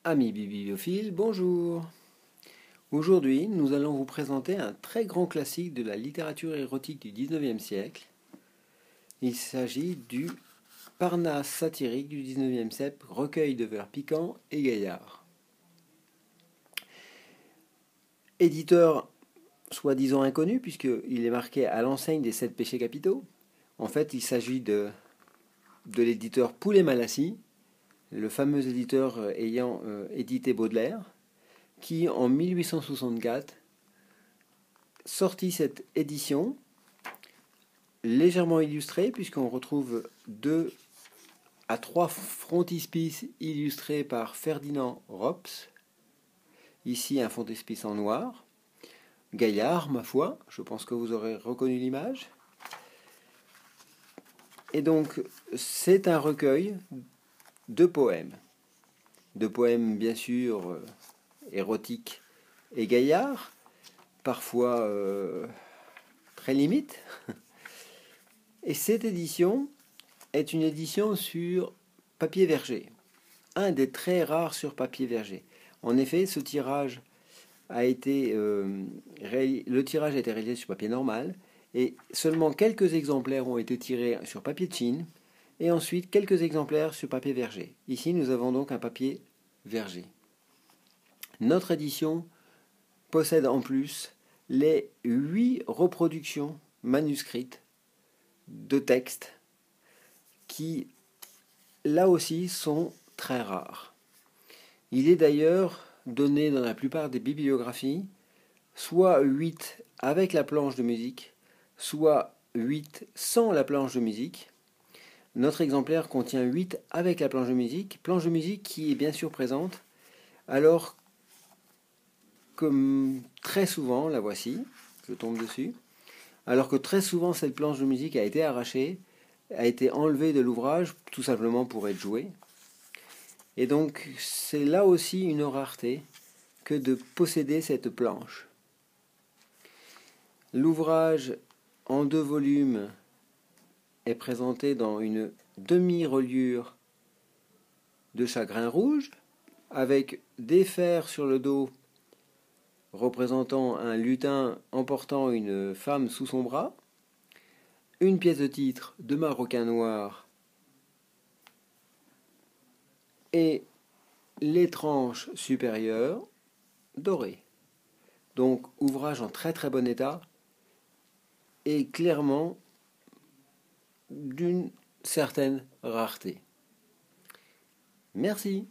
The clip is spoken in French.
Amis bibliophiles, bonjour. Aujourd'hui, nous allons vous présenter un très grand classique de la littérature érotique du XIXe siècle. Il s'agit du Parnasse satirique du XIXe siècle, recueil de vers piquants et gaillards. Éditeur soi-disant inconnu, puisqu'il est marqué à l'enseigne des 7 péchés capitaux. En fait, il s'agit de l'éditeur Poulet-Malassis, le fameux éditeur ayant édité Baudelaire, qui en 1864 sortit cette édition légèrement illustrée, puisqu'on retrouve 2 à 3 frontispices illustrés par Ferdinand Rops. Ici un frontispice en noir. Gaillard, ma foi, je pense que vous aurez reconnu l'image. Et donc c'est un recueil de poèmes. De poèmes bien sûr érotiques et gaillards, parfois très limite. Et cette édition est une édition sur papier verger, un des très rares sur papier verger. En effet, ce tirage a été le tirage a été réalisé sur papier normal et seulement quelques exemplaires ont été tirés sur papier de Chine et ensuite quelques exemplaires sur papier verger. Ici, nous avons donc un papier verger. Notre édition possède en plus les 8 reproductions manuscrites de textes qui, là aussi, sont très rares. Il est d'ailleurs donné dans la plupart des bibliographies soit 8 avec la planche de musique, soit 8 sans la planche de musique. Notre exemplaire contient 8 avec la planche de musique qui est bien sûr présente, alors que très souvent, la voici, je tombe dessus, alors que très souvent cette planche de musique a été arrachée, a été enlevée de l'ouvrage, tout simplement pour être jouée. Et donc c'est là aussi une rareté que de posséder cette planche. L'ouvrage en 2 volumes est présenté dans une demi-reliure de chagrin rouge, avec des fers sur le dos représentant un lutin emportant une femme sous son bras, une pièce de titre de maroquin noir et les tranches supérieures dorées. Donc ouvrage en très très bon état et clairement d'une certaine rareté. Merci.